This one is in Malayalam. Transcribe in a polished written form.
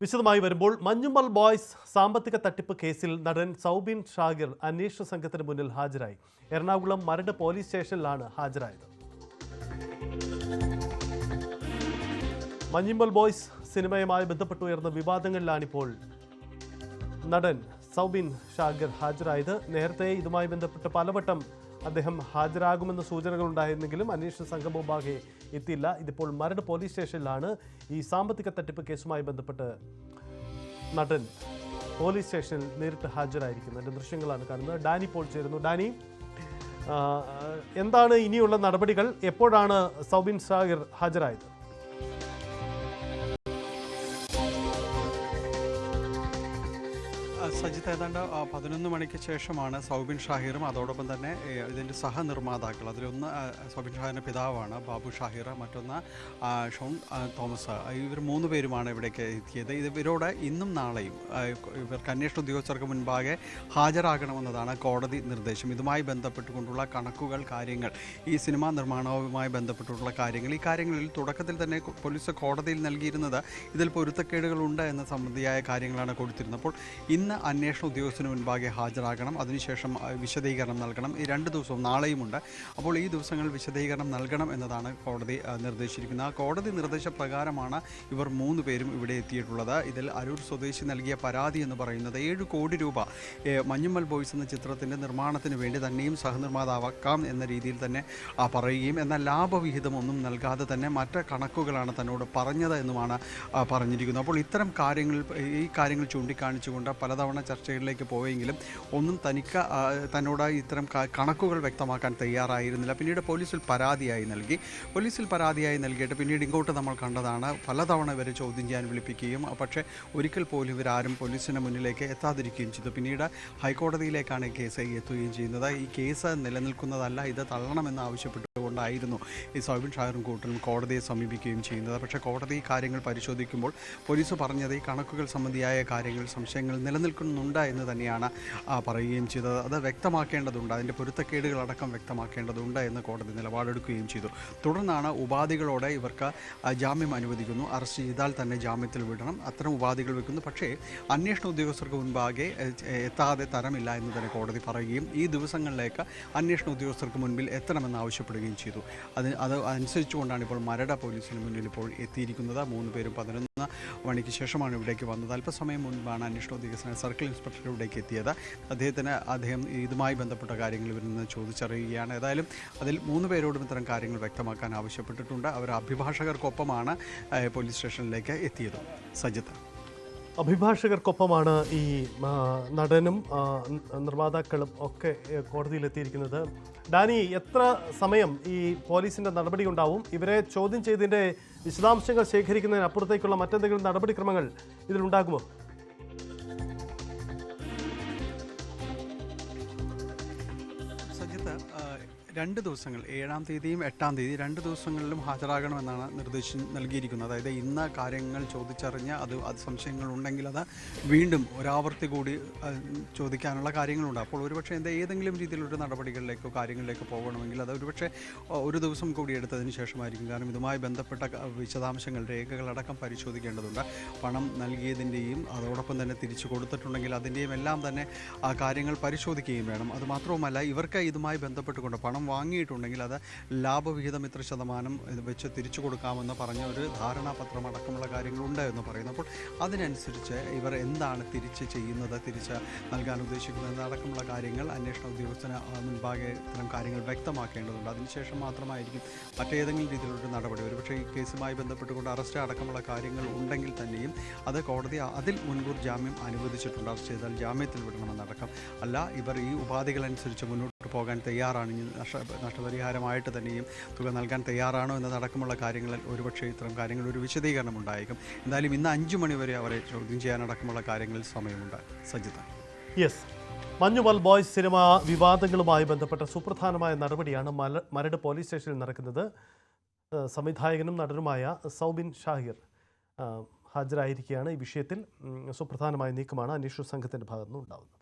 വിശദമായി വരുമ്പോൾ മഞ്ഞുമൽ ബോയ്സ് സാമ്പത്തിക തട്ടിപ്പ് കേസിൽ നടൻ സൗബിൻ ഷാഹിർ അന്വേഷണ സംഘത്തിന് മുന്നിൽ ഹാജരായി. എറണാകുളം മരട് പോലീസ് സ്റ്റേഷനിലാണ് ഹാജരായത്. മഞ്ഞുമൽ ബോയ്സ് സിനിമയുമായി ബന്ധപ്പെട്ടുയർന്ന വിവാദങ്ങളിലാണിപ്പോൾ നടൻ സൗബിൻ ഷാഹിർ ഹാജരായത്. നേരത്തെ ഇതുമായി ബന്ധപ്പെട്ട് പലവട്ടം അദ്ദേഹം ഹാജരാകുമെന്ന സൂചനകൾ ഉണ്ടായിരുന്നെങ്കിലും അന്വേഷണ സംഘം മുമ്പാകെ എത്തിയില്ല. ഇതിപ്പോൾ മരട് പോലീസ് സ്റ്റേഷനിലാണ് ഈ സാമ്പത്തിക തട്ടിപ്പ് കേസുമായി ബന്ധപ്പെട്ട് നടൻ പോലീസ് സ്റ്റേഷനിൽ നേരിട്ട് ഹാജരായിരിക്കുന്നത്. ദൃശ്യങ്ങളാണ് കാണുന്നത്. ഡാനി പോൾ ചേരുന്നു. ഡാനി, എന്താണ് ഇനിയുള്ള നടപടികൾ? എപ്പോഴാണ് സൗബിൻ ഷാഹിർ ഹാജരായത്? സജിത്ത്, ഏതാണ്ട് 11 മണിക്ക് ശേഷമാണ് സൗബിൻ ഷാഹിറും അതോടൊപ്പം തന്നെ ഇതിൻ്റെ സഹനിർമ്മാതാക്കൾ, അതിലൊന്ന് സൗബിൻ ഷാഹിറിൻ്റെ പിതാവാണ് ബാബു ഷാഹിർ, മറ്റൊന്ന് ഷോൺ തോമസ്, ഇവർ 3 പേരുമാണ് ഇവിടേക്ക് എത്തിയത്. ഇവരോട് ഇന്നും നാളെയും ഇവർക്ക് അന്വേഷണ ഉദ്യോഗസ്ഥർക്ക് മുൻപാകെ ഹാജരാകണമെന്നതാണ് കോടതി നിർദ്ദേശം. ഇതുമായി ബന്ധപ്പെട്ടുകൊണ്ടുള്ള കണക്കുകൾ, കാര്യങ്ങൾ, ഈ സിനിമാ നിർമ്മാണവുമായി ബന്ധപ്പെട്ടുള്ള കാര്യങ്ങൾ, ഈ കാര്യങ്ങളിൽ തുടക്കത്തിൽ തന്നെ പോലീസ് കോടതിയിൽ നൽകിയിരുന്നത് ഇതിൽ പൊരുത്തക്കേടുകളുണ്ട് എന്ന സംബന്ധിയായ കാര്യങ്ങളാണ് കൊടുത്തിരുന്നത്. അപ്പോൾ ഇന്ന് അന്വേഷണ ഉദ്യോഗസ്ഥന് മുൻപാകെ ഹാജരാകണം, അതിനുശേഷം വിശദീകരണം നൽകണം. ഈ 2 ദിവസവും നാളെയുമുണ്ട്. അപ്പോൾ ഈ ദിവസങ്ങൾ വിശദീകരണം നൽകണം എന്നതാണ് കോടതി നിർദ്ദേശിച്ചിരിക്കുന്നത്. ആ കോടതി നിർദ്ദേശപ്രകാരമാണ് ഇവർ 3 പേരും ഇവിടെ എത്തിയിട്ടുള്ളത്. ഇതിൽ അരൂർ സ്വദേശി നൽകിയ പരാതി എന്ന് പറയുന്നത് 7 കോടി രൂപ മഞ്ഞുമൽ ബോയ്സ് എന്ന ചിത്രത്തിൻ്റെ നിർമ്മാണത്തിന് വേണ്ടി തന്നെയും സഹനിർമ്മാതാവാക്കാം എന്ന രീതിയിൽ തന്നെ പറയുകയും എന്നാൽ ലാഭവിഹിതം ഒന്നും നൽകാതെ തന്നെ മറ്റ് കണക്കുകളാണ് തന്നോട് പറഞ്ഞത് എന്നുമാണ് പറഞ്ഞിരിക്കുന്നത്. അപ്പോൾ ഇത്തരം ഈ കാര്യങ്ങൾ ചൂണ്ടിക്കാണിച്ചുകൊണ്ട് പലതവണ ചർച്ചകളിലേക്ക് പോയെങ്കിലും ഒന്നും തന്നോട് ഇത്തരം കണക്കുകൾ വ്യക്തമാക്കാൻ തയ്യാറായിരുന്നില്ല. പിന്നീട് പോലീസിൽ പരാതിയായി നൽകിയിട്ട് പിന്നീട് ഇങ്ങോട്ട് നമ്മൾ കണ്ടതാണ് പലതവണ ഇവരെ ചോദ്യം ചെയ്യാൻ വിളിപ്പിക്കുകയും പക്ഷേ ഒരിക്കൽ പോലും ഇവരാരും പോലീസിന് മുന്നിലേക്ക് എത്താതിരിക്കുകയും ചെയ്തു. പിന്നീട് ഹൈക്കോടതിയിലേക്കാണ് ഈ കേസ് എത്തുകയും ചെയ്യുന്നത്. ഈ കേസ് നിലനിൽക്കുന്നതല്ല, ഇത് തള്ളണമെന്ന് ആവശ്യപ്പെട്ടുകൊണ്ടായിരുന്നു ഈ സൗബിൻ ഷാഹിറും കൂട്ടരും കോടതിയെ സമീപിക്കുകയും ചെയ്യുന്നത്. പക്ഷേ കോടതി കാര്യങ്ങൾ പരിശോധിക്കുമ്പോൾ പോലീസ് പറഞ്ഞത് ഈ കണക്കുകൾ സംബന്ധിയായ കാര്യങ്ങൾ, സംശയങ്ങൾ നിലനിൽക്കുന്നുണ്ട് എന്ന് തന്നെയാണ് പറയുകയും ചെയ്തത്. അത് വ്യക്തമാക്കേണ്ടതുണ്ട്, അതിൻ്റെ പൊരുത്തക്കേടുകളടക്കം വ്യക്തമാക്കേണ്ടതുണ്ട് എന്ന് കോടതി നിലപാടെടുക്കുകയും ചെയ്തു. തുടർന്നാണ് ഉപാധികളോടെ ഇവർക്ക് ജാമ്യം അനുവദിക്കുന്നു, അറസ്റ്റ് ചെയ്താൽ തന്നെ ജാമ്യത്തിൽ വിടണം, അത്തരം ഉപാധികൾ വെക്കുന്നു. പക്ഷേ അന്വേഷണ ഉദ്യോഗസ്ഥർക്ക് മുൻപാകെ എത്താതെ തരമില്ല എന്ന് തന്നെ കോടതി പറയുകയും ഈ ദിവസങ്ങളിലേക്ക് അന്വേഷണ ഉദ്യോഗസ്ഥർക്ക് മുൻപിൽ എത്തണമെന്ന് ആവശ്യപ്പെടുകയും ചെയ്തു. അത് അനുസരിച്ചുകൊണ്ടാണ് ഇപ്പോൾ മരട് പോലീസിന് മുന്നിൽ ഇപ്പോൾ എത്തിയിരിക്കുന്നത്. 3 പേരും 11 മണിക്ക് ശേഷമാണ് ഇവിടേക്ക് വന്നത്. അല്പസമയം മുൻപാണ് അന്വേഷണ ഉദ്യോഗസ്ഥൻ സർക്കിൾ ഇൻസ്പെക്ടർ ഇവിടേക്ക് എത്തിയത്. അദ്ദേഹം ഇതുമായി ബന്ധപ്പെട്ട കാര്യങ്ങൾ ഇവരിൽ നിന്ന് ചോദിച്ചറിയുകയാണ്. ഏതായാലും അതിൽ 3 പേരോടും ഇത്തരം കാര്യങ്ങൾ വ്യക്തമാക്കാൻ ആവശ്യപ്പെട്ടിട്ടുണ്ട്. അവർ അഭിഭാഷകർക്കൊപ്പമാണ് പോലീസ് സ്റ്റേഷനിലേക്ക് എത്തിയത്. സജിത്ത്, അഭിഭാഷകർക്കൊപ്പമാണ് ഈ നടനും നിർമ്മാതാക്കളും ഒക്കെ കോടതിയിലെത്തിയിരിക്കുന്നത്. ഡാനി, എത്ര സമയം ഈ പോലീസിൻ്റെ നടപടി ഉണ്ടാവും? ഇവരെ ചോദ്യം ചെയ്തതിൻ്റെ വിശദാംശങ്ങൾ ശേഖരിക്കുന്നതിനപ്പുറത്തേക്കുള്ള മറ്റെന്തെങ്കിലും നടപടിക്രമങ്ങൾ ഇതിലുണ്ടാകുമോ? സജിത്ത്, 2 ദിവസങ്ങൾ, 7-ാം തീയതിയും 8-ാം തീയതി 2 ദിവസങ്ങളിലും ഹാജരാകണമെന്നാണ് നിർദ്ദേശം നൽകിയിരിക്കുന്നത്. അതായത് ഇന്ന് കാര്യങ്ങൾ ചോദിച്ചറിഞ്ഞ് അത് സംശയങ്ങളുണ്ടെങ്കിൽ അത് വീണ്ടും ഒരാവർത്തി കൂടി ചോദിക്കാനുള്ള കാര്യങ്ങളുണ്ട്. അപ്പോൾ ഒരുപക്ഷെ ഏതെങ്കിലും രീതിയിലൊരു നടപടികളിലേക്കോ കാര്യങ്ങളിലേക്കോ പോകണമെങ്കിൽ അത് ഒരുപക്ഷെ 1 ദിവസം കൂടി എടുത്തതിന് ശേഷമായിരിക്കും. കാരണം ഇതുമായി ബന്ധപ്പെട്ട വിശദാംശങ്ങൾ, രേഖകളടക്കം പരിശോധിക്കേണ്ടതുണ്ട്. പണം നൽകിയതിൻ്റെയും അതോടൊപ്പം തന്നെ തിരിച്ചു കൊടുത്തിട്ടുണ്ടെങ്കിൽ അതിൻ്റെയും എല്ലാം തന്നെ ആ കാര്യങ്ങൾ പരിശോധിക്കുകയും വേണം. അതുമാത്രവുമല്ല, ഇവർക്ക് ഇതുമായി ബന്ധപ്പെട്ടുകൊണ്ട് പണം വാങ്ങിയിട്ടുണ്ടെങ്കിൽ അത് ലാഭവിഹിതം ഇത്ര ശതമാനം വെച്ച് തിരിച്ചു കൊടുക്കാമെന്ന് പറഞ്ഞ ഒരു ധാരണാപത്രം അടക്കമുള്ള കാര്യങ്ങളുണ്ട് എന്ന് പറയുന്നു. അപ്പോൾ അതിനനുസരിച്ച് ഇവർ എന്താണ് തിരിച്ച് ചെയ്യുന്നത്, തിരിച്ച് നൽകാൻ ഉദ്ദേശിക്കുന്നത് അടക്കമുള്ള കാര്യങ്ങൾ അന്വേഷണ ഉദ്യോഗസ്ഥന് മുൻപാകെ ഇത്തരം കാര്യങ്ങൾ വ്യക്തമാക്കേണ്ടതുണ്ട്. അതിനുശേഷം മാത്രമായിരിക്കും മറ്റേതെങ്കിലും രീതിയിലൊരു നടപടി. ഒരുപക്ഷേ ഈ കേസുമായി ബന്ധപ്പെട്ടുകൊണ്ട് അറസ്റ്റ് അടക്കമുള്ള കാര്യങ്ങൾ ഉണ്ടെങ്കിൽ തന്നെയും അത് കോടതി അതിൽ മുൻകൂർ ജാമ്യം അനുവദിച്ചിട്ടുണ്ട്. അറസ്റ്റ് ചെയ്താൽ ജാമ്യത്തിൽ വിടണമെന്നടക്കം. അല്ല, ഇവർ ഈ ഉപാധികളനുസരിച്ച് മുന്നോട്ട് പോകാൻ തയ്യാറാണ്, നഷ്ടപരിഹാരമായിട്ട് തന്നെയും തുക നൽകാൻ തയ്യാറാണോ എന്നതടക്കമുള്ള കാര്യങ്ങളിൽ ഒരുപക്ഷേ ഇത്തരം കാര്യങ്ങൾ ഒരു വിശദീകരണം ഉണ്ടായേക്കും. എന്തായാലും ഇന്ന് 5 മണി വരെ അവരെ ചോദ്യം ചെയ്യാനടക്കമുള്ള കാര്യങ്ങളിൽ സമയമുണ്ട്. സജിത, യെസ്, മഞ്ഞുമൽ ബോയ്സ് സിനിമ വിവാദങ്ങളുമായി ബന്ധപ്പെട്ട സുപ്രധാനമായ നടപടിയാണ് മരട് പോലീസ് സ്റ്റേഷനിൽ നടക്കുന്നത്. സംവിധായകനും നടനുമായ സൗബിൻ ഷാഹിർ ഹാജരായിരിക്കുകയാണ്. ഈ വിഷയത്തിൽ സുപ്രധാനമായ നീക്കമാണ് അന്വേഷണ സംഘത്തിൻ്റെ ഭാഗത്തുനിന്ന് ഉണ്ടാകുന്നത്.